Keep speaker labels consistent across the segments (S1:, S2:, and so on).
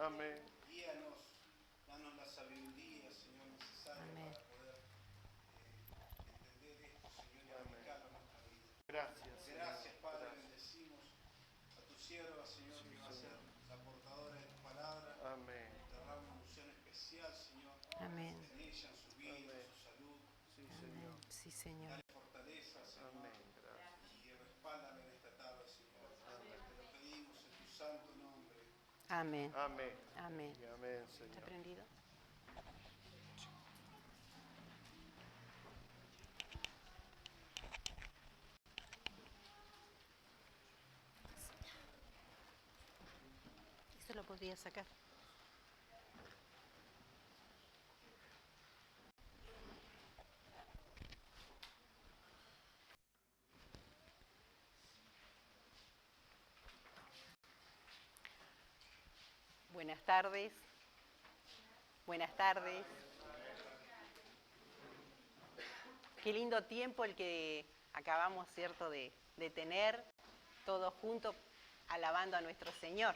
S1: Amén.
S2: Guíanos, danos la sabiduría, Señor, necesaria
S3: Amén.
S2: para poder entender esto, Señor, y aplicarlo a nuestra vida.
S1: Gracias, Señor.
S2: Gracias, Padre,
S1: Gracias.
S2: bendecimos a tu sierva, Señor,
S1: Sí,
S2: que va a ser
S1: Señor.
S2: la portadora de tu palabra.
S1: Amén.
S2: Derrama una unción especial, Señor,
S3: Amén.
S2: en ella, en su vida,
S1: Amén.
S2: en su salud.
S1: Sí,
S3: Amén.
S1: Señor.
S3: Sí, Señor.
S2: Dale fortaleza, Señor,
S1: Amén. Gracias.
S2: y respáldala en esta tarde, Señor. Te lo pedimos en tu santo nombre.
S3: Amén.
S1: Amén.
S3: Amén.
S1: Y amén,
S3: ¿Está
S1: Señor.
S3: prendido? Eso lo podría sacar. Buenas tardes. Buenas tardes. Qué lindo tiempo el que acabamos, ¿cierto?, de tener todos juntos alabando a nuestro Señor.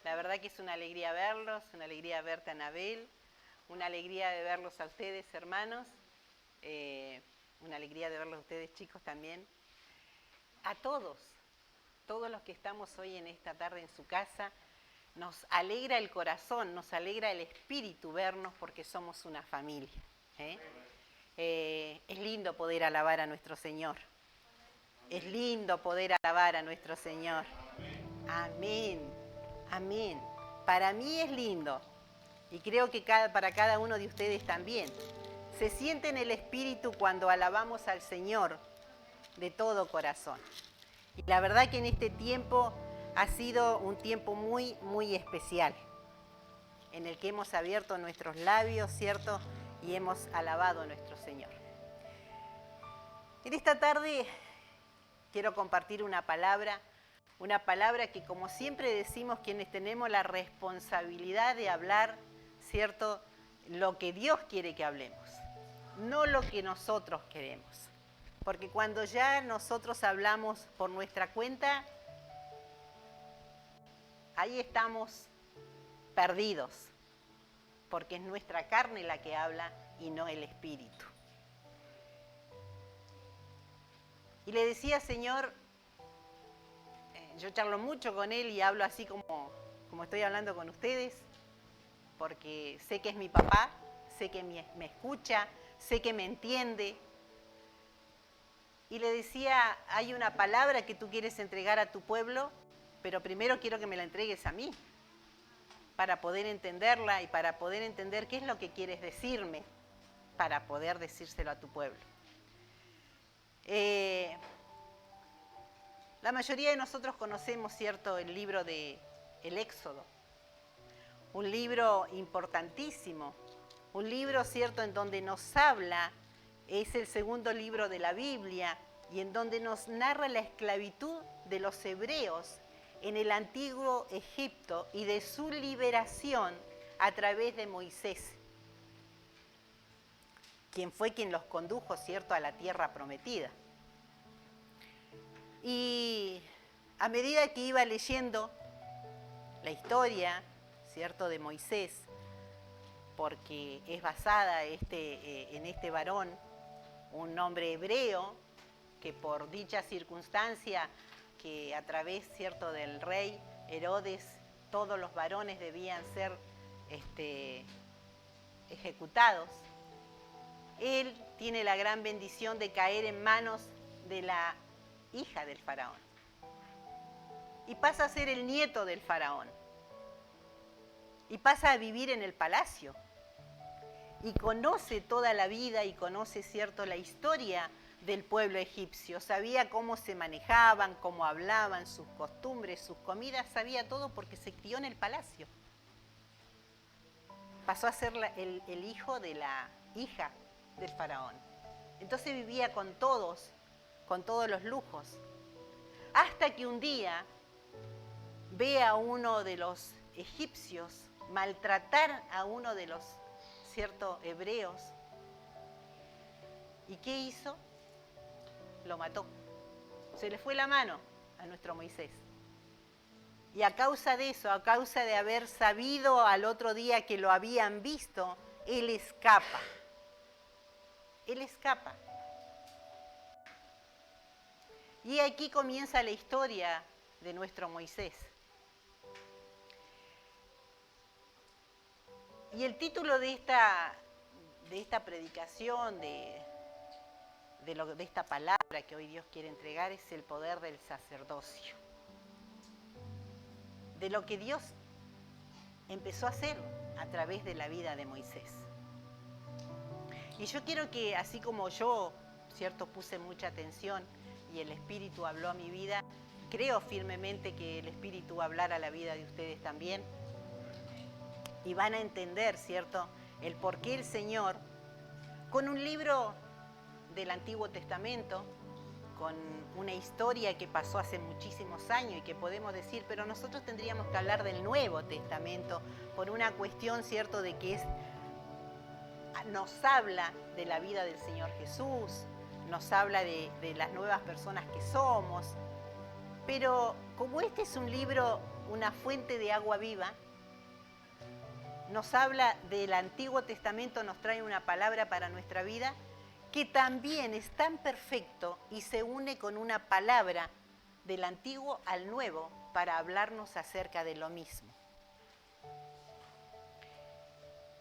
S3: La verdad que es una alegría verlos, una alegría verte, Anabel, una alegría de verlos a ustedes, hermanos, una alegría de verlos a ustedes, chicos, también. A todos los que estamos hoy en esta tarde en su casa, nos alegra el corazón, nos alegra el espíritu vernos porque somos una familia. Es lindo poder alabar a nuestro Señor. Es lindo poder alabar a nuestro Señor. Amén. Amén. Para mí es lindo y creo que para cada uno de ustedes también. Se siente en el espíritu cuando alabamos al Señor de todo corazón. Y la verdad que en este tiempo ha sido un tiempo muy, muy especial, en el que hemos abierto nuestros labios, ¿cierto? Y hemos alabado a nuestro Señor. En esta tarde quiero compartir una palabra que, como siempre decimos quienes tenemos la responsabilidad de hablar, ¿cierto?, lo que Dios quiere que hablemos, no lo que nosotros queremos. Porque cuando ya nosotros hablamos por nuestra cuenta, ahí estamos perdidos, porque es nuestra carne la que habla y no el espíritu. Y le decía, Señor, yo charlo mucho con Él y hablo así como estoy hablando con ustedes, porque sé que es mi papá, sé que me escucha, sé que me entiende. Y le decía, hay una palabra que tú quieres entregar a tu pueblo, pero primero quiero que me la entregues a mí, para poder entenderla y para poder entender qué es lo que quieres decirme, para poder decírselo a tu pueblo. La mayoría de nosotros conocemos, ¿cierto?, el libro de El Éxodo, un libro importantísimo, un libro, ¿cierto?, en donde nos habla, es el segundo libro de la Biblia, y en donde nos narra la esclavitud de los hebreos en el antiguo Egipto y de su liberación a través de Moisés, quien fue quien los condujo, ¿cierto?, a la tierra prometida. Y a medida que iba leyendo la historia, ¿cierto?, de Moisés, porque es basada en este varón, un hombre hebreo, que por dicha circunstancia, que a través, ¿cierto?, del rey Herodes, todos los varones debían ser ejecutados, él tiene la gran bendición de caer en manos de la hija del faraón. Y pasa a ser el nieto del faraón. Y pasa a vivir en el palacio. Y conoce toda la vida y conoce, ¿cierto?, la historia del pueblo egipcio. Sabía cómo se manejaban, cómo hablaban, sus costumbres, sus comidas, sabía todo porque se crió en el palacio. Pasó a ser el hijo de la hija del faraón. Entonces vivía con todos los lujos. Hasta que un día ve a uno de los egipcios maltratar a uno de los, ¿cierto?, hebreos. ¿Y qué hizo? Lo mató. Se le fue la mano a nuestro Moisés. Y a causa de eso, a causa de haber sabido al otro día que lo habían visto, él escapa. Él escapa. Y aquí comienza la historia de nuestro Moisés. Y el título de esta predicación, de esta palabra que hoy Dios quiere entregar, es el poder del sacerdocio. De lo que Dios empezó a hacer a través de la vida de Moisés. Y yo quiero que, así como yo, cierto, puse mucha atención y el Espíritu habló a mi vida, creo firmemente que el Espíritu va a hablar a la vida de ustedes también. Y van a entender, cierto, el por qué el Señor, con un libro del Antiguo Testamento, con una historia que pasó hace muchísimos años y que podemos decir, pero nosotros tendríamos que hablar del Nuevo Testamento por una cuestión, cierto, de que nos habla de la vida del Señor Jesús, nos habla de las nuevas personas que somos, pero como este es un libro, una fuente de agua viva, nos habla del Antiguo Testamento, nos trae una palabra para nuestra vida, que también es tan perfecto y se une con una palabra del Antiguo al Nuevo para hablarnos acerca de lo mismo.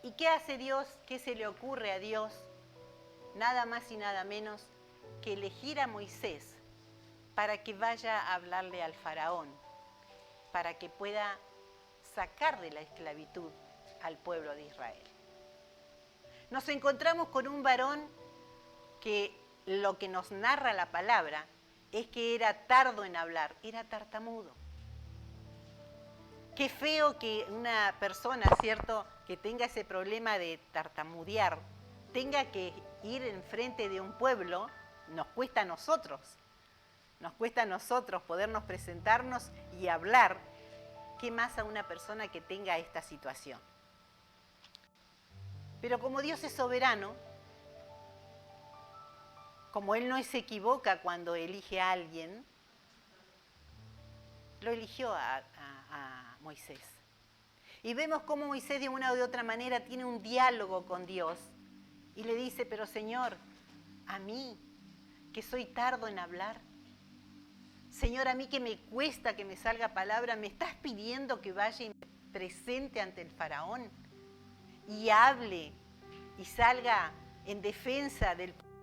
S3: ¿Y qué hace Dios? ¿Qué se le ocurre a Dios? Nada más y nada menos que elegir a Moisés para que vaya a hablarle al faraón, para que pueda sacar de la esclavitud al pueblo de Israel. Nos encontramos con un varón que lo que nos narra la palabra es que era tardo en hablar, era tartamudo. Qué feo que una persona, ¿cierto?, que tenga ese problema de tartamudear, tenga que ir enfrente de un pueblo, nos cuesta a nosotros podernos presentarnos y hablar, ¿qué más a una persona que tenga esta situación? Pero como Dios es soberano, como Él no se equivoca cuando elige a alguien, lo eligió a Moisés. Y vemos cómo Moisés de una u otra manera tiene un diálogo con Dios y le dice, pero Señor, a mí, que soy tardo en hablar, Señor, a mí que me cuesta que me salga palabra, ¿me estás pidiendo que vaya y me presente ante el faraón y hable y salga en defensa del pueblo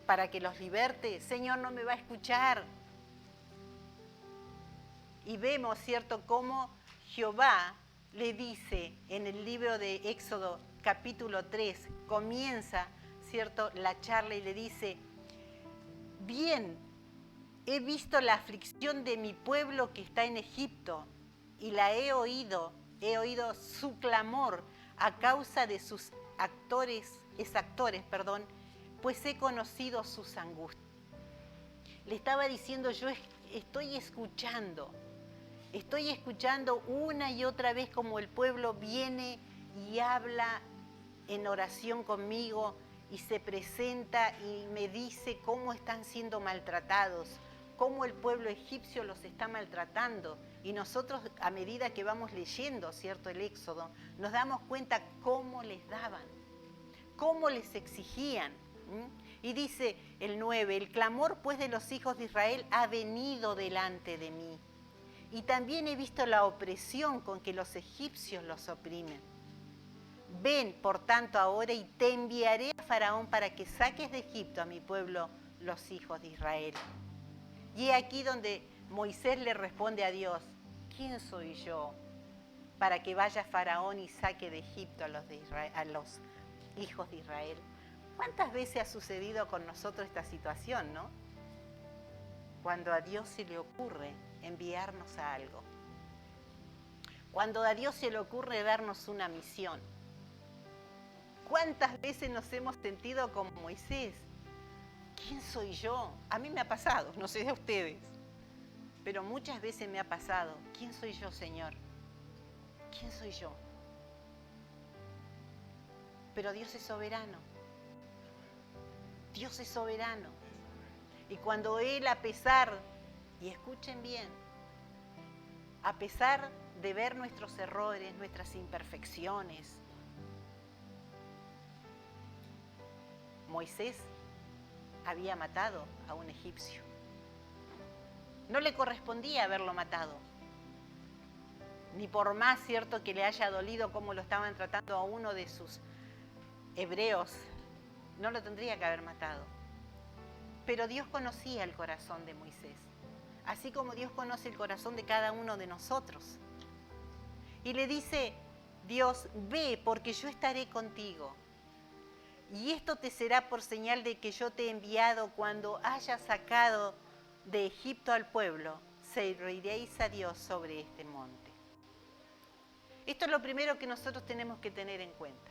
S3: para que los liberte? Señor, no me va a escuchar. Y vemos, ¿cierto?, cómo Jehová le dice en el libro de Éxodo capítulo 3, comienza, ¿cierto?, la charla y le dice, bien, he visto la aflicción de mi pueblo que está en Egipto y la he oído su clamor a causa de sus exactores, pues he conocido sus angustias. Le estaba diciendo, yo estoy escuchando una y otra vez como el pueblo viene y habla en oración conmigo y se presenta y me dice cómo están siendo maltratados, cómo el pueblo egipcio los está maltratando. Y nosotros, a medida que vamos leyendo, ¿cierto?, el Éxodo, nos damos cuenta cómo les daban, cómo les exigían. Y dice el 9, el clamor pues de los hijos de Israel ha venido delante de mí. Y también he visto la opresión con que los egipcios los oprimen. Ven, por tanto, ahora y te enviaré a Faraón para que saques de Egipto a mi pueblo, los hijos de Israel. Y aquí donde Moisés le responde a Dios, ¿quién soy yo para que vaya Faraón y saque de Egipto a los hijos de Israel? ¿Cuántas veces ha sucedido con nosotros esta situación, no? Cuando a Dios se le ocurre enviarnos a algo. Cuando a Dios se le ocurre darnos una misión. ¿Cuántas veces nos hemos sentido como Moisés? ¿Quién soy yo? A mí me ha pasado, no sé de ustedes, pero muchas veces me ha pasado. ¿Quién soy yo, Señor? ¿Quién soy yo? Pero Dios es soberano. Dios es soberano. Y cuando Él, a pesar, y escuchen bien, a pesar de ver nuestros errores, nuestras imperfecciones, Moisés había matado a un egipcio. No le correspondía haberlo matado. Ni por más cierto que le haya dolido cómo lo estaban tratando a uno de sus hebreos, no lo tendría que haber matado. Pero Dios conocía el corazón de Moisés, así como Dios conoce el corazón de cada uno de nosotros. Y le dice, Dios, ve porque yo estaré contigo. Y esto te será por señal de que yo te he enviado cuando hayas sacado de Egipto al pueblo, serviréis a Dios sobre este monte. Esto es lo primero que nosotros tenemos que tener en cuenta.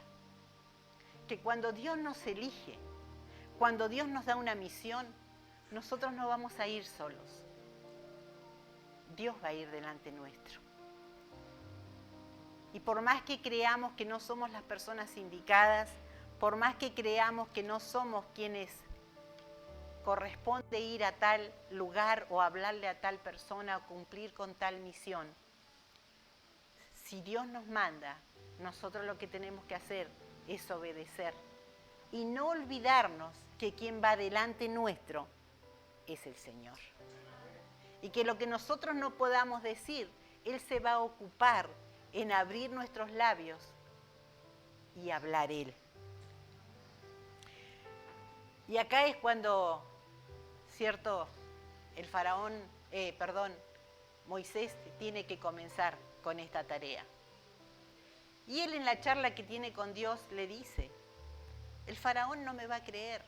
S3: Que cuando Dios nos elige, cuando Dios nos da una misión, nosotros no vamos a ir solos. Dios va a ir delante nuestro. Y por más que creamos que no somos las personas indicadas, por más que creamos que no somos quienes corresponde ir a tal lugar o hablarle a tal persona o cumplir con tal misión, si Dios nos manda, nosotros lo que tenemos que hacer es obedecer y no olvidarnos que quien va delante nuestro es el Señor. Y que lo que nosotros no podamos decir, Él se va a ocupar en abrir nuestros labios y hablar Él. Y acá es cuando, cierto, Moisés tiene que comenzar con esta tarea. Y él en la charla que tiene con Dios le dice, el faraón no me va a creer.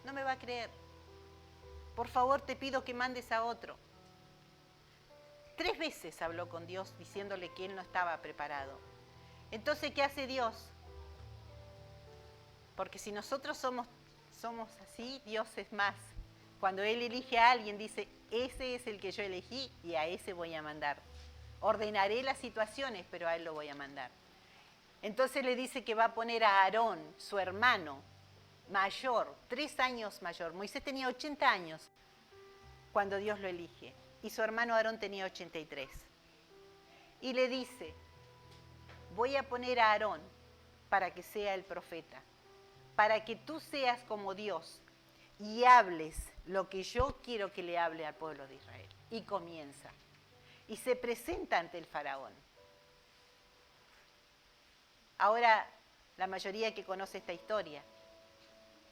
S3: No me va a creer. Por favor, te pido que mandes a otro. 3 veces habló con Dios diciéndole que él no estaba preparado. Entonces, ¿qué hace Dios? Porque si nosotros somos así, Dios es más. Cuando Él elige a alguien, dice, ese es el que yo elegí y a ese voy a mandar. Ordenaré las situaciones, pero a él lo voy a mandar. Entonces le dice que va a poner a Aarón, su hermano, mayor, 3 años mayor. Moisés tenía 80 años cuando Dios lo elige y su hermano Aarón tenía 83. Y le dice, voy a poner a Aarón para que sea el profeta, para que tú seas como Dios y hables lo que yo quiero que le hable al pueblo de Israel. Y comienza. Y se presenta ante el faraón. Ahora, la mayoría que conoce esta historia,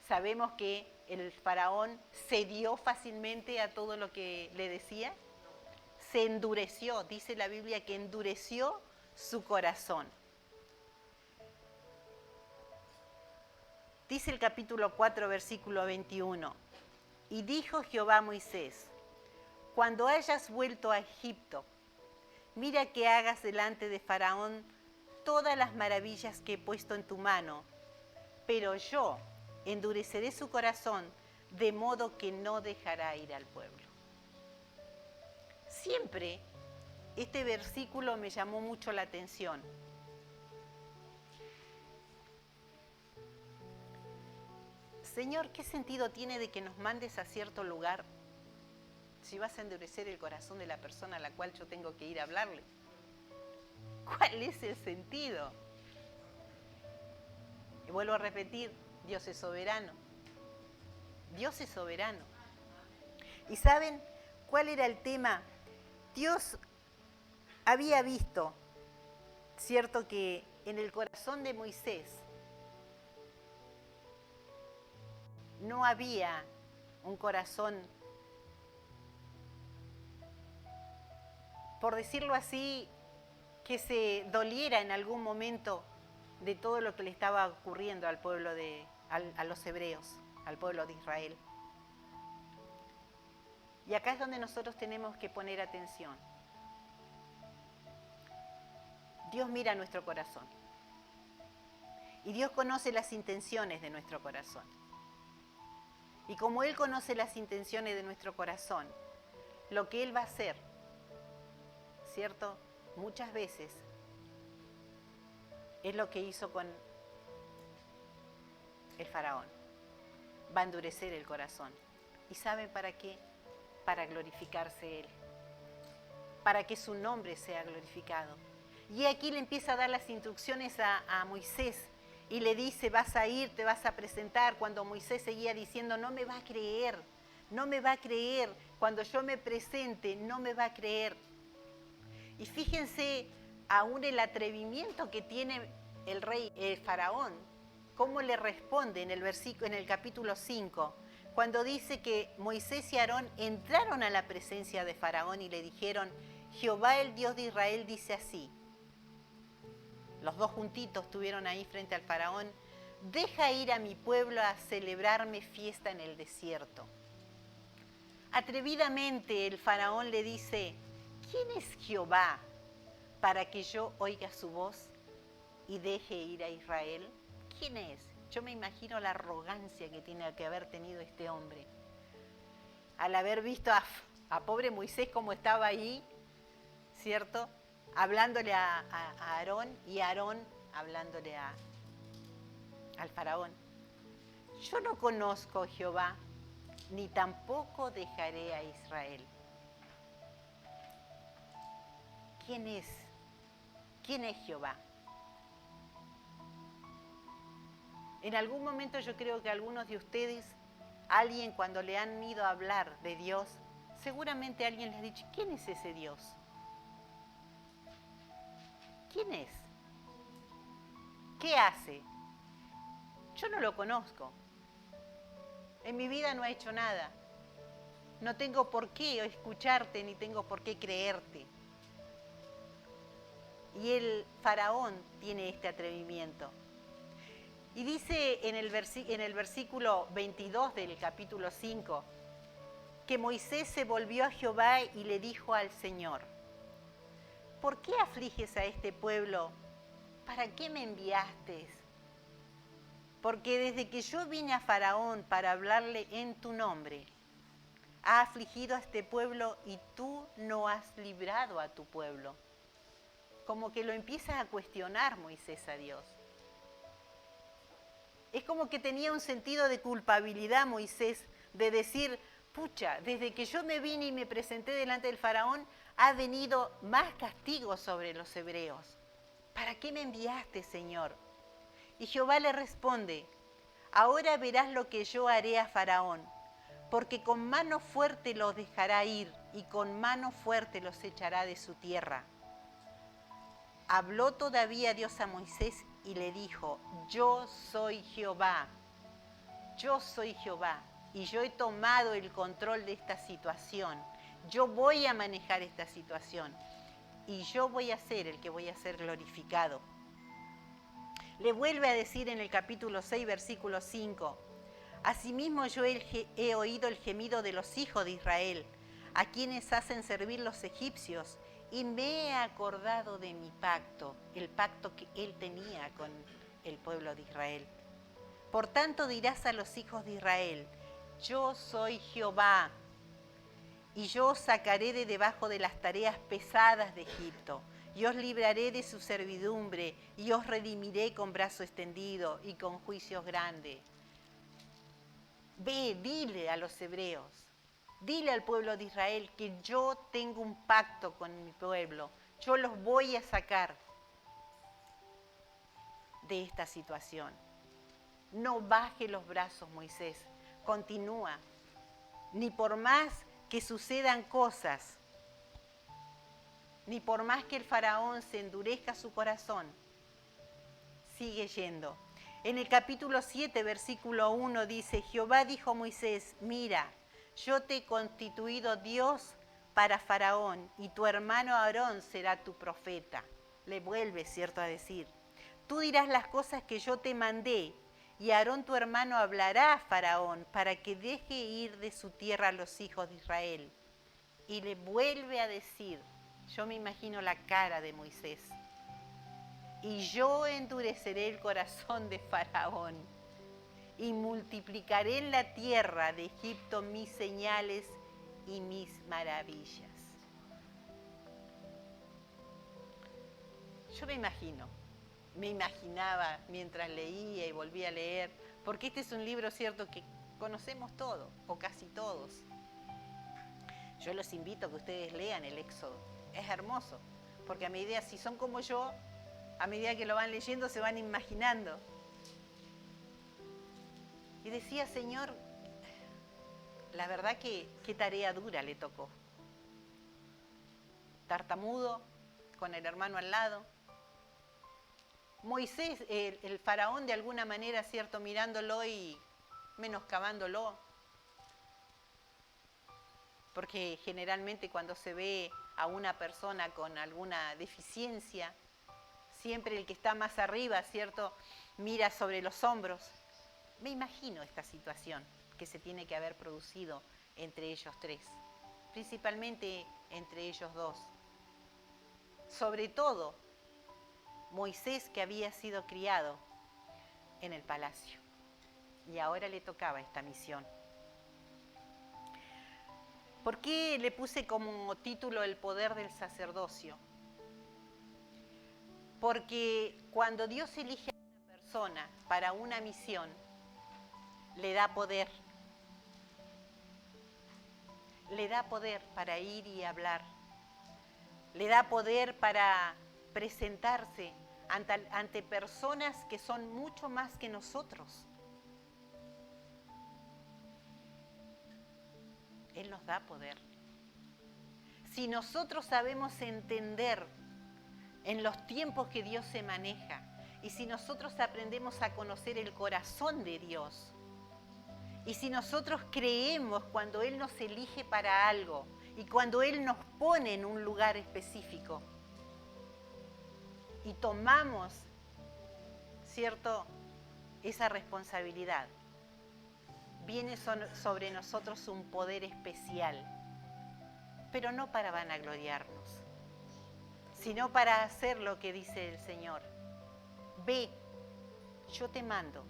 S3: sabemos que el faraón cedió fácilmente a todo lo que le decía. Se endureció, dice la Biblia que endureció su corazón. Dice el capítulo 4, versículo 21. Y dijo Jehová a Moisés, cuando hayas vuelto a Egipto, mira que hagas delante de Faraón todas las maravillas que he puesto en tu mano, pero yo endureceré su corazón de modo que no dejará ir al pueblo. Siempre este versículo me llamó mucho la atención. Señor, ¿qué sentido tiene de que nos mandes a cierto lugar si vas a endurecer el corazón de la persona a la cual yo tengo que ir a hablarle? ¿Cuál es el sentido? Y vuelvo a repetir, Dios es soberano. Dios es soberano. ¿Y saben cuál era el tema? Dios había visto, cierto, que en el corazón de Moisés no había un corazón, por decirlo así, que se doliera en algún momento de todo lo que le estaba ocurriendo al pueblo a los hebreos, al pueblo de Israel. Y acá es donde nosotros tenemos que poner atención. Dios mira nuestro corazón. Y Dios conoce las intenciones de nuestro corazón. Y como Él conoce las intenciones de nuestro corazón, lo que Él va a hacer, ¿cierto? Muchas veces es lo que hizo con el faraón. Va a endurecer el corazón. ¿Y saben para qué? para glorificarse Él, para que su nombre sea glorificado. Y aquí le empieza a dar las instrucciones a Moisés y le dice, vas a ir, te vas a presentar. Cuando Moisés seguía diciendo, no me va a creer, no me va a creer, cuando yo me presente, no me va a creer. Y fíjense aún el atrevimiento que tiene el rey, el faraón, cómo le responde en el capítulo 5, cuando dice que Moisés y Aarón entraron a la presencia de faraón y le dijeron, Jehová el Dios de Israel dice así. Los dos juntitos estuvieron ahí frente al faraón, deja ir a mi pueblo a celebrarme fiesta en el desierto. Atrevidamente el faraón le dice, ¿quién es Jehová para que yo oiga su voz y deje ir a Israel? ¿Quién es? Yo me imagino la arrogancia que tiene que haber tenido este hombre. Al haber visto a pobre Moisés como estaba ahí, ¿cierto? Hablándole a Aarón y Aarón hablándole al faraón. Yo no conozco a Jehová, ni tampoco dejaré a Israel. ¿Quién es? ¿Quién es Jehová? En algún momento yo creo que algunos de ustedes, alguien cuando le han ido a hablar de Dios, seguramente alguien les ha dicho, ¿quién es ese Dios? ¿Quién es? ¿Qué hace? Yo no lo conozco. En mi vida no ha hecho nada. No tengo por qué escucharte ni tengo por qué creerte. Y el faraón tiene este atrevimiento. Y dice en el versículo 22 del capítulo 5 que Moisés se volvió a Jehová y le dijo al Señor, ¿por qué afliges a este pueblo? ¿Para qué me enviaste? Porque desde que yo vine a Faraón para hablarle en tu nombre, ha afligido a este pueblo y tú no has librado a tu pueblo. Como que lo empieza a cuestionar Moisés a Dios. Es como que tenía un sentido de culpabilidad Moisés de decir, pucha, desde que yo me vine y me presenté delante del faraón, ha venido más castigo sobre los hebreos. ¿Para qué me enviaste, Señor? Y Jehová le responde, ahora verás lo que yo haré a faraón, porque con mano fuerte los dejará ir y con mano fuerte los echará de su tierra. Habló todavía Dios a Moisés y le dijo, yo soy Jehová, y yo he tomado el control de esta situación. Yo voy a manejar esta situación y yo voy a ser el que voy a ser glorificado. Le vuelve a decir en el capítulo 6, versículo 5, asimismo yo he oído el gemido de los hijos de Israel, a quienes hacen servir los egipcios, y me he acordado de mi pacto, el pacto que él tenía con el pueblo de Israel. Por tanto dirás a los hijos de Israel, yo soy Jehová, y yo os sacaré de debajo de las tareas pesadas de Egipto, y os libraré de su servidumbre, y os redimiré con brazo extendido y con juicios grandes. Ve, dile a los hebreos, dile al pueblo de Israel que yo tengo un pacto con mi pueblo, yo los voy a sacar de esta situación. No baje los brazos, Moisés, continúa, ni por más que sucedan cosas, ni por más que el faraón se endurezca su corazón, sigue yendo. En el capítulo 7, versículo 1 dice, Jehová dijo a Moisés, mira, yo te he constituido Dios para Faraón y tu hermano Aarón será tu profeta. Le vuelve, cierto, a decir, tú dirás las cosas que yo te mandé y Aarón tu hermano hablará a Faraón para que deje ir de su tierra a los hijos de Israel. Y le vuelve a decir, yo me imagino la cara de Moisés, y yo endureceré el corazón de Faraón y multiplicaré en la tierra de Egipto mis señales y mis maravillas. Yo me imaginaba mientras leía y volvía a leer, porque este es un libro, cierto, que conocemos todos, o casi todos. Yo los invito a que ustedes lean el Éxodo. Es hermoso, porque a medida, si son como yo, a medida que lo van leyendo se van imaginando. Y decía, Señor, la verdad que qué tarea dura le tocó. Tartamudo, con el hermano al lado. Moisés, el faraón de alguna manera, cierto, mirándolo y menoscabándolo. Porque generalmente cuando se ve a una persona con alguna deficiencia, siempre el que está más arriba, cierto, mira sobre los hombros. Me imagino esta situación que se tiene que haber producido entre ellos tres, principalmente entre ellos dos. Sobre todo, Moisés, que había sido criado en el palacio y ahora le tocaba esta misión. ¿Por qué le puse como título el poder del sacerdocio? Porque cuando Dios elige a una persona para una misión, le da poder. Le da poder para ir y hablar. Le da poder para presentarse ante personas que son mucho más que nosotros. Él nos da poder. Si nosotros sabemos entender en los tiempos que Dios se maneja, y si nosotros aprendemos a conocer el corazón de Dios, y si nosotros creemos cuando Él nos elige para algo, y cuando Él nos pone en un lugar específico, y tomamos, ¿cierto?, esa responsabilidad, viene sobre nosotros un poder especial, pero no para vanagloriarnos, sino para hacer lo que dice el Señor. Ve, yo te mando,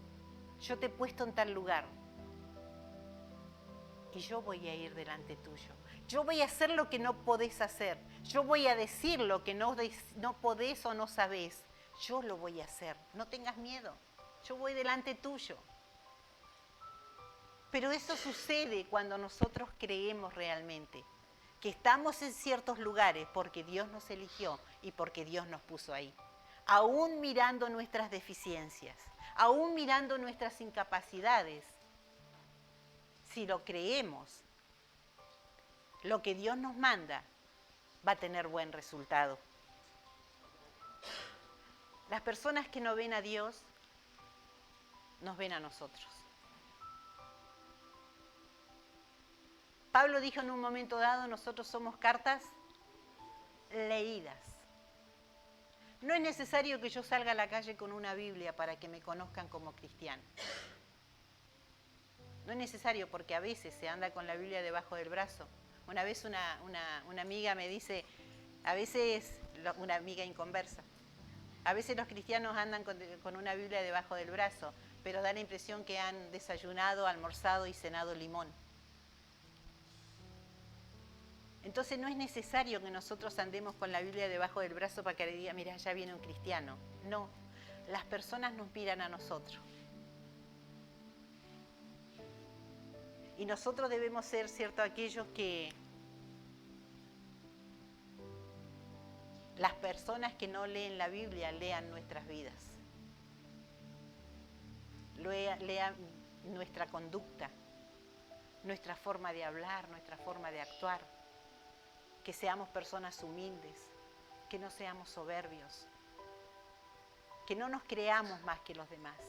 S3: yo te he puesto en tal lugar, y yo voy a ir delante tuyo. Yo voy a hacer lo que no podés hacer. Yo voy a decir lo que no podés o no sabés. Yo lo voy a hacer. No tengas miedo. Yo voy delante tuyo. Pero eso sucede cuando nosotros creemos realmente que estamos en ciertos lugares porque Dios nos eligió y porque Dios nos puso ahí. Aún mirando nuestras deficiencias, aún mirando nuestras incapacidades, si lo creemos, lo que Dios nos manda va a tener buen resultado. Las personas que no ven a Dios, nos ven a nosotros. Pablo dijo en un momento dado, nosotros somos cartas leídas. No es necesario que yo salga a la calle con una Biblia para que me conozcan como cristiano. No es necesario, porque a veces se anda con la Biblia debajo del brazo. Una vez una amiga me dice, a veces, una amiga inconversa, a veces los cristianos andan con una Biblia debajo del brazo, pero da la impresión que han desayunado, almorzado y cenado limón. Entonces no es necesario que nosotros andemos con la Biblia debajo del brazo para que le diga, mira, ya viene un cristiano. No, las personas nos miran a nosotros. Y nosotros debemos ser, cierto, aquellos que las personas que no leen la Biblia lean nuestras vidas. Lean nuestra conducta, nuestra forma de hablar, nuestra forma de actuar. Que seamos personas humildes, que no seamos soberbios, que no nos creamos más que los demás.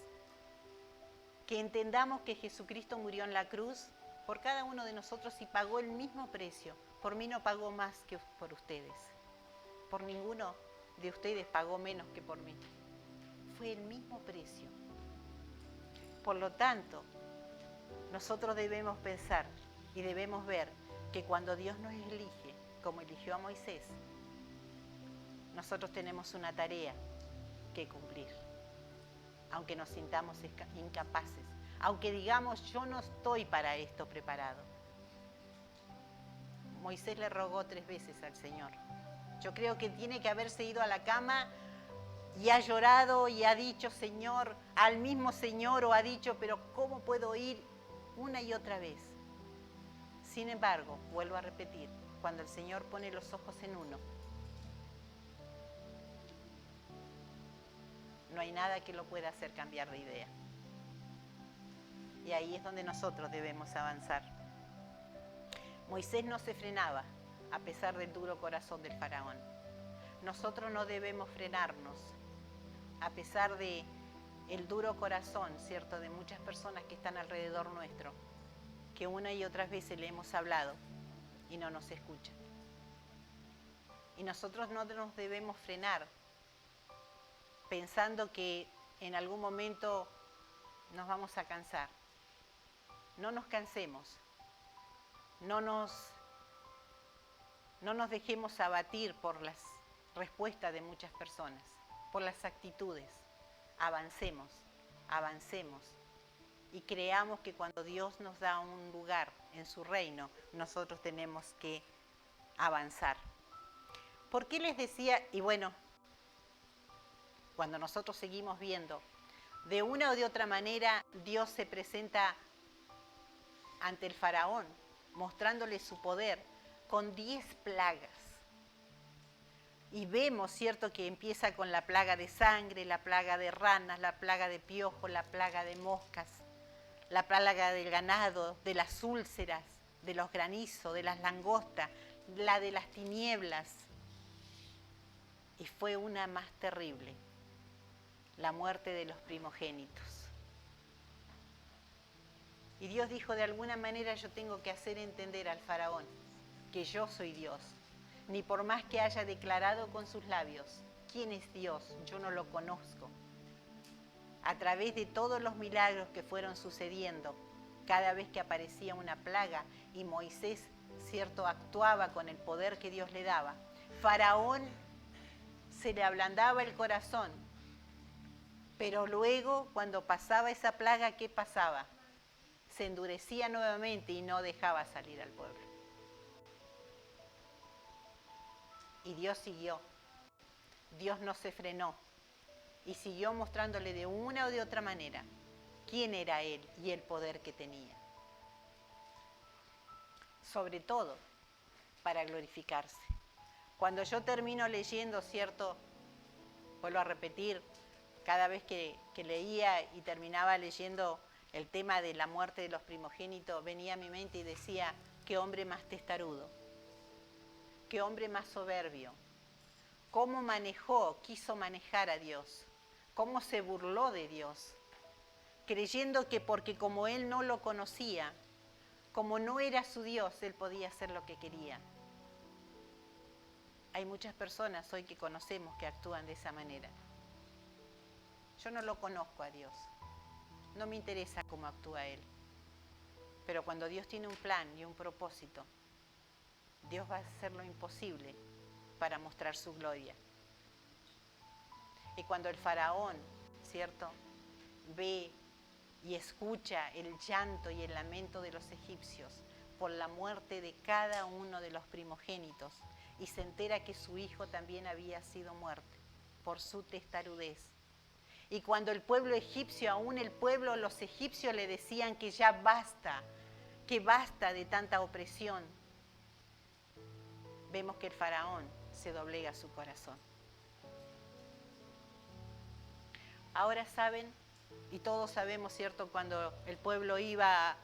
S3: Que entendamos que Jesucristo murió en la cruz por cada uno de nosotros y pagó el mismo precio. Por mí no pagó más que por ustedes. Por ninguno de ustedes pagó menos que por mí. Fue el mismo precio. Por lo tanto, nosotros debemos pensar y debemos ver que cuando Dios nos elige, como eligió a Moisés, nosotros tenemos una tarea que cumplir. Aunque nos sintamos incapaces, aunque digamos, yo no estoy para esto preparado. Moisés le rogó 3 veces al Señor. Yo creo que tiene que haberse ido a la cama y ha llorado y ha dicho, Señor, al mismo Señor, o ha dicho, pero ¿cómo puedo ir una y otra vez Sin embargo, vuelvo a repetir, cuando el Señor pone los ojos en uno, no hay nada que lo pueda hacer cambiar de idea. Y ahí es donde nosotros debemos avanzar. Moisés no se frenaba a pesar del duro corazón del faraón. Nosotros no debemos frenarnos a pesar de el duro corazón, ¿cierto?, de muchas personas que están alrededor nuestro, que una y otras veces le hemos hablado y no nos escuchan. Y nosotros no nos debemos frenar pensando que en algún momento nos vamos a cansar. No nos cansemos, no nos dejemos abatir por las respuestas de muchas personas, por las actitudes. Avancemos y creamos que cuando Dios nos da un lugar en su reino, nosotros tenemos que avanzar. ¿Por qué les decía? Y bueno, cuando nosotros seguimos viendo, de una o de otra manera, Dios se presenta ante el faraón, mostrándole su poder con 10 plagas. Y vemos, ¿cierto?, que empieza con la plaga de sangre, la plaga de ranas, la plaga de piojo, la plaga de moscas, la plaga del ganado, de las úlceras, de los granizos, de las langostas, la de las tinieblas. Y fue una más terrible, la muerte de los primogénitos. Y Dios dijo, de alguna manera yo tengo que hacer entender al faraón que yo soy Dios. Ni por más que haya declarado con sus labios, ¿quién es Dios? Yo no lo conozco. A través de todos los milagros que fueron sucediendo, cada vez que aparecía una plaga y Moisés, ¿cierto?, actuaba con el poder que Dios le daba, Faraón se le ablandaba el corazón. Pero luego, cuando pasaba esa plaga, ¿qué pasaba? Se endurecía nuevamente y no dejaba salir al pueblo. Y Dios siguió. Dios no se frenó. Y siguió mostrándole de una o de otra manera quién era Él y el poder que tenía. Sobre todo, para glorificarse. Cuando yo termino leyendo, ¿cierto? Vuelvo a repetir, cada vez que leía y terminaba leyendo el tema de la muerte de los primogénitos, venía a mi mente y decía, qué hombre más testarudo, qué hombre más soberbio, cómo quiso manejar a Dios, cómo se burló de Dios, creyendo que porque como él no lo conocía, como no era su Dios, él podía hacer lo que quería. Hay muchas personas hoy que conocemos que actúan de esa manera. Yo no lo conozco a Dios. No me interesa cómo actúa Él. Pero cuando Dios tiene un plan y un propósito, Dios va a hacer lo imposible para mostrar su gloria. Y cuando el faraón, ¿cierto?, ve y escucha el llanto y el lamento de los egipcios por la muerte de cada uno de los primogénitos y se entera que su hijo también había sido muerto por su testarudez. Y cuando el pueblo egipcio, aún los egipcios le decían que ya basta, que basta de tanta opresión, vemos que el faraón se doblega su corazón. Ahora saben, y todos sabemos, ¿cierto?, cuando el pueblo iba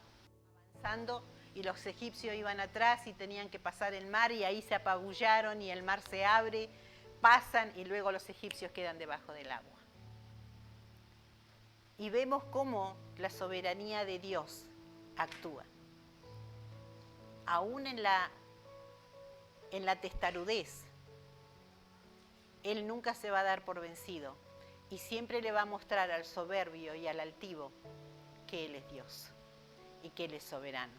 S3: avanzando y los egipcios iban atrás y tenían que pasar el mar y ahí se apabullaron y el mar se abre, pasan y luego los egipcios quedan debajo del agua. Y vemos cómo la soberanía de Dios actúa. Aún en la testarudez, Él nunca se va a dar por vencido y siempre le va a mostrar al soberbio y al altivo que Él es Dios y que Él es soberano.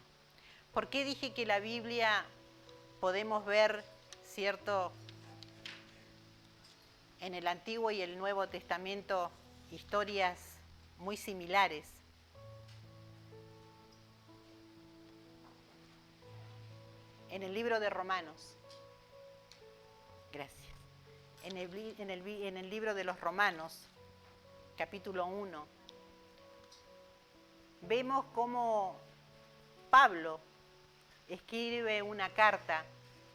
S3: ¿Por qué dije que la Biblia podemos ver, ¿cierto?, en el Antiguo y el Nuevo Testamento historias muy similares? En el libro de Romanos, gracias, en el libro de los Romanos, capítulo 1, vemos cómo Pablo escribe una carta,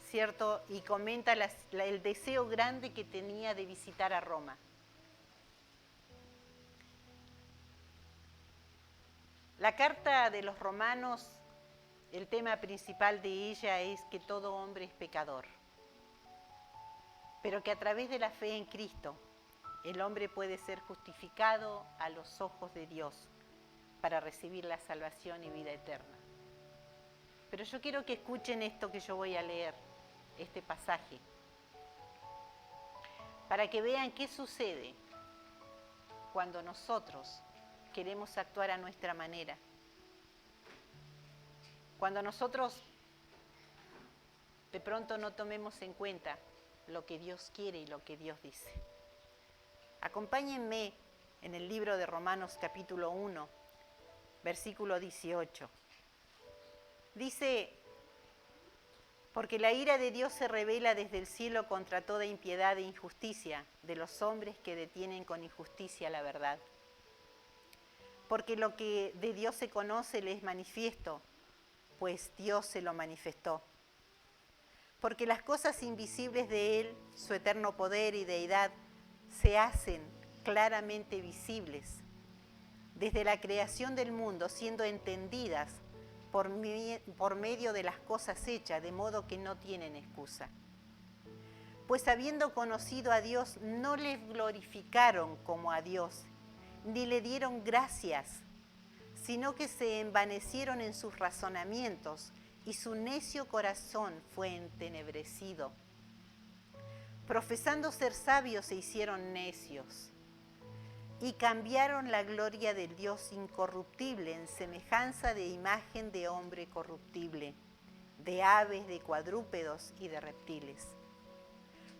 S3: ¿cierto? Y comenta el deseo grande que tenía de visitar a Roma. La carta de los Romanos, el tema principal de ella es que todo hombre es pecador, pero que a través de la fe en Cristo, el hombre puede ser justificado a los ojos de Dios para recibir la salvación y vida eterna. Pero yo quiero que escuchen esto que yo voy a leer, este pasaje, para que vean qué sucede cuando nosotros queremos actuar a nuestra manera. Cuando nosotros de pronto no tomemos en cuenta lo que Dios quiere y lo que Dios dice. Acompáñenme en el libro de Romanos capítulo 1, versículo 18. Dice: porque la ira de Dios se revela desde el cielo contra toda impiedad e injusticia de los hombres que detienen con injusticia la verdad. Porque lo que de Dios se conoce le es manifiesto, pues Dios se lo manifestó. Porque las cosas invisibles de Él, su eterno poder y deidad, se hacen claramente visibles desde la creación del mundo, siendo entendidas por medio de las cosas hechas, de modo que no tienen excusa. Pues habiendo conocido a Dios, no le glorificaron como a Dios, ni le dieron gracias, sino que se envanecieron en sus razonamientos, y su necio corazón fue entenebrecido. Profesando ser sabios, se hicieron necios, y cambiaron la gloria del Dios incorruptible en semejanza de imagen de hombre corruptible, de aves, de cuadrúpedos y de reptiles.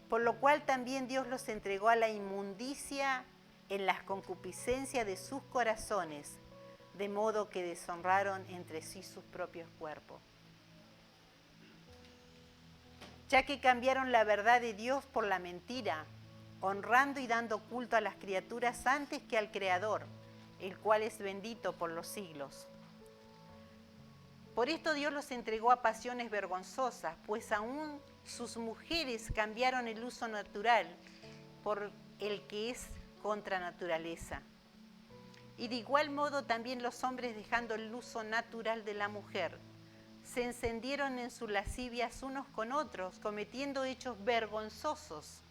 S3: Por lo cual también Dios los entregó a la inmundicia en las concupiscencias de sus corazones, de modo que deshonraron entre sí sus propios cuerpos. Ya que cambiaron la verdad de Dios por la mentira, honrando y dando culto a las criaturas antes que al Creador, el cual es bendito por los siglos. Por esto Dios los entregó a pasiones vergonzosas, pues aún sus mujeres cambiaron el uso natural por el que es contra naturaleza. Y de igual modo también los hombres, dejando el uso natural de la mujer, se encendieron en sus lascivias unos con otros, cometiendo hechos vergonzosos,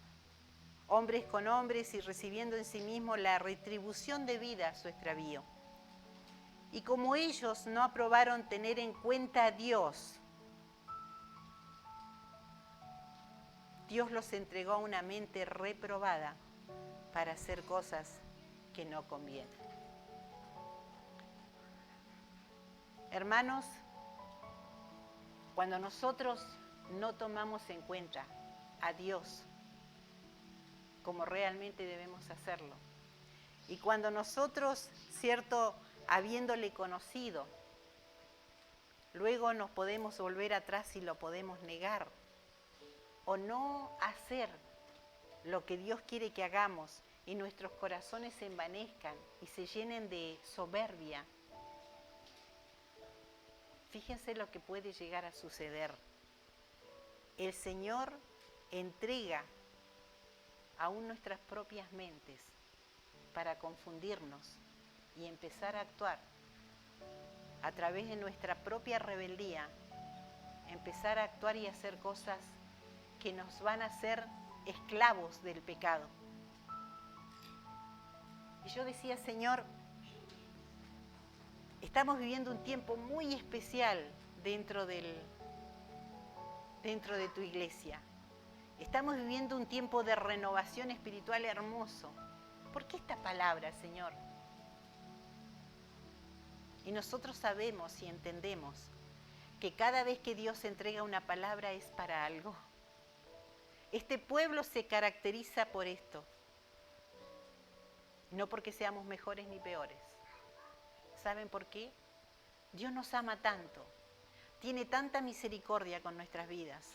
S3: hombres con hombres, y recibiendo en sí mismos la retribución debida a su extravío. Y como ellos no aprobaron tener en cuenta a Dios, Dios los entregó a una mente reprobada para hacer cosas que no convienen. Hermanos, cuando nosotros no tomamos en cuenta a Dios como realmente debemos hacerlo, y cuando nosotros, cierto, habiéndole conocido, luego nos podemos volver atrás y lo podemos negar, o no hacer lo que Dios quiere que hagamos, y nuestros corazones se envanezcan y se llenen de soberbia, fíjense lo que puede llegar a suceder. El Señor entrega aún nuestras propias mentes para confundirnos y empezar a actuar a través de nuestra propia rebeldía, empezar a actuar y hacer cosas que nos van a hacer esclavos del pecado. Y yo decía: Señor, estamos viviendo un tiempo muy especial dentro de tu iglesia. Estamos viviendo un tiempo de renovación espiritual hermoso. ¿Por qué esta palabra, Señor? Y nosotros sabemos y entendemos que cada vez que Dios entrega una palabra es para algo. Este pueblo se caracteriza por esto. No porque seamos mejores ni peores. ¿Saben por qué? Dios nos ama tanto, tiene tanta misericordia con nuestras vidas,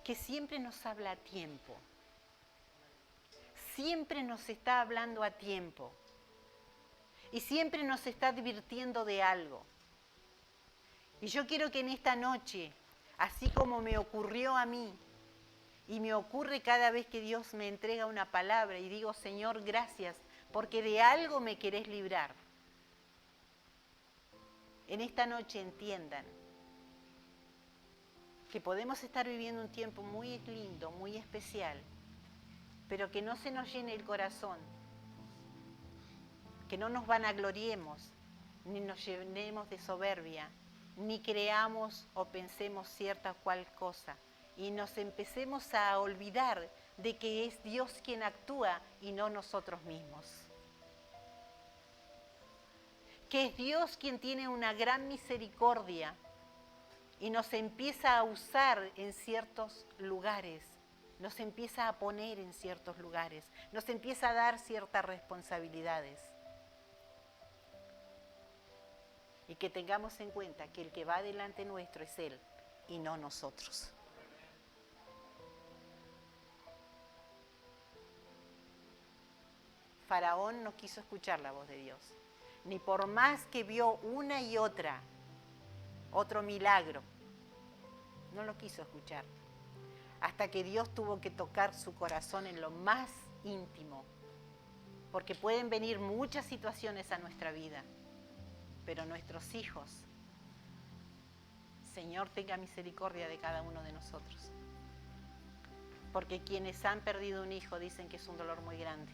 S3: que siempre nos habla a tiempo. Siempre nos está hablando a tiempo. Y siempre nos está advirtiendo de algo. Y yo quiero que en esta noche, así como me ocurrió a mí, y me ocurre cada vez que Dios me entrega una palabra y digo, Señor, gracias, porque de algo me querés librar. En esta noche entiendan que podemos estar viviendo un tiempo muy lindo, muy especial, pero que no se nos llene el corazón, que no nos vanagloriemos, ni nos llenemos de soberbia, ni creamos o pensemos cierta cual cosa, y nos empecemos a olvidar de que es Dios quien actúa y no nosotros mismos. Que es Dios quien tiene una gran misericordia y nos empieza a usar en ciertos lugares, nos empieza a poner en ciertos lugares, nos empieza a dar ciertas responsabilidades. Y que tengamos en cuenta que el que va delante nuestro es Él y no nosotros. Faraón no quiso escuchar la voz de Dios, ni por más que vio una y otro milagro, no lo quiso escuchar, hasta que Dios tuvo que tocar su corazón en lo más íntimo, porque pueden venir muchas situaciones a nuestra vida, pero nuestros hijos, Señor, tenga misericordia de cada uno de nosotros, porque quienes han perdido un hijo dicen que es un dolor muy grande.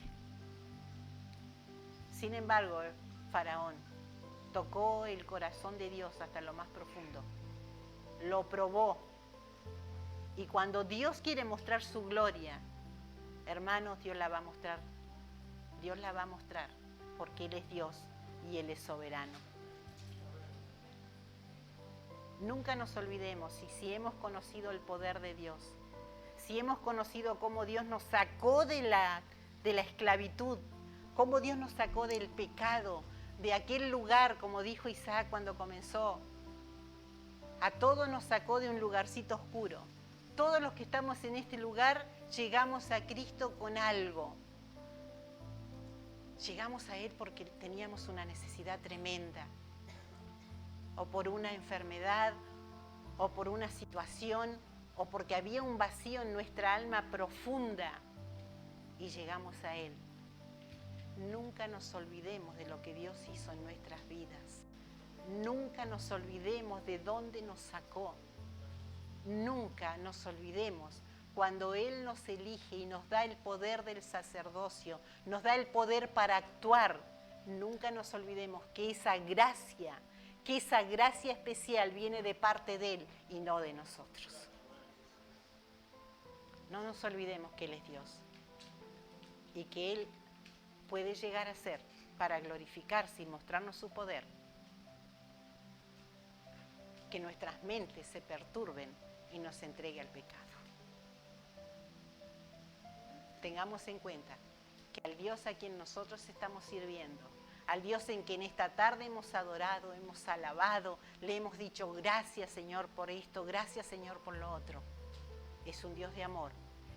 S3: Sin embargo, Faraón tocó el corazón de Dios hasta lo más profundo, lo probó, y cuando Dios quiere mostrar su gloria, hermanos, Dios la va a mostrar, porque Él es Dios y Él es soberano. Nunca nos olvidemos, y si hemos conocido el poder de Dios, si hemos conocido cómo Dios nos sacó de la esclavitud, cómo Dios nos sacó del pecado, de aquel lugar, como dijo Isaac cuando comenzó, a todos nos sacó de un lugarcito oscuro. Todos los que estamos en este lugar llegamos a Cristo con algo. Llegamos a Él porque teníamos una necesidad tremenda, o por una enfermedad, o por una situación, o porque había un vacío en nuestra alma profunda, y llegamos a Él. Nunca nos olvidemos de lo que Dios hizo en nuestras vidas. Nunca nos olvidemos de dónde nos sacó. Nunca nos olvidemos cuando Él nos elige y nos da el poder del sacerdocio, nos da el poder para actuar. Nunca nos olvidemos que esa gracia especial viene de parte de Él y no de nosotros. No nos olvidemos que Él es Dios y que Él puede llegar a ser, para glorificarse y mostrarnos su poder, que nuestras mentes se perturben y nos entregue al pecado. Tengamos en cuenta que al Dios a quien nosotros estamos sirviendo, al Dios en que en esta tarde hemos adorado, hemos alabado, le hemos dicho gracias Señor por esto, gracias Señor por lo otro, es un Dios de amor,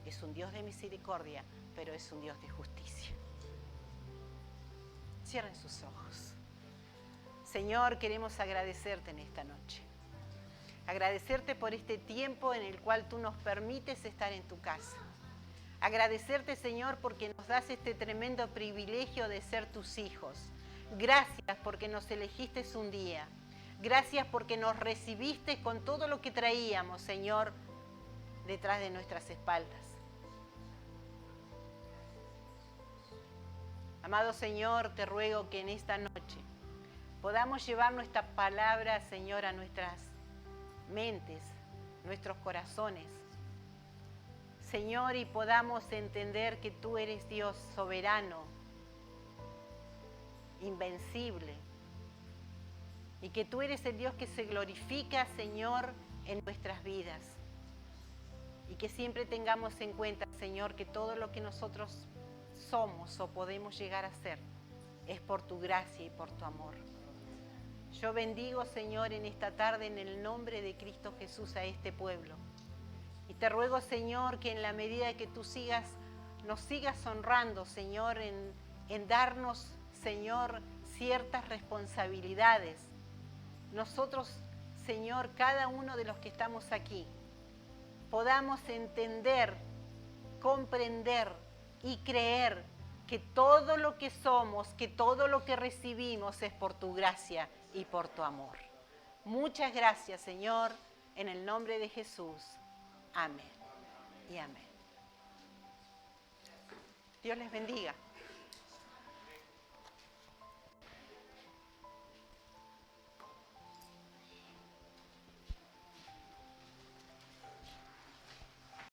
S3: es un Dios de misericordia, pero es un Dios de justicia. Cierren sus ojos. Señor, queremos agradecerte en esta noche. Agradecerte por este tiempo en el cual tú nos permites estar en tu casa. Agradecerte, Señor, porque nos das este tremendo privilegio de ser tus hijos. Gracias porque nos elegiste un día. Gracias porque nos recibiste con todo lo que traíamos, Señor, detrás de nuestras espaldas. Amado Señor, te ruego que en esta noche podamos llevar nuestra palabra, Señor, a nuestras mentes, nuestros corazones. Señor, y podamos entender que tú eres Dios soberano, invencible, y que tú eres el Dios que se glorifica, Señor, en nuestras vidas. Y que siempre tengamos en cuenta, Señor, que todo lo que nosotros somos o podemos llegar a ser es por tu gracia y por tu amor. Yo bendigo, Señor, en esta tarde en el nombre de Cristo Jesús a este pueblo. Y te ruego, Señor, que en la medida que tú nos sigas honrando, Señor, en darnos, Señor, ciertas responsabilidades. Nosotros Señor, cada uno de los que estamos aquí podamos entender, comprender y creer que todo lo que somos, que todo lo que recibimos es por tu gracia y por tu amor. Muchas gracias, Señor, en el nombre de Jesús. Amén y amén. Dios les bendiga.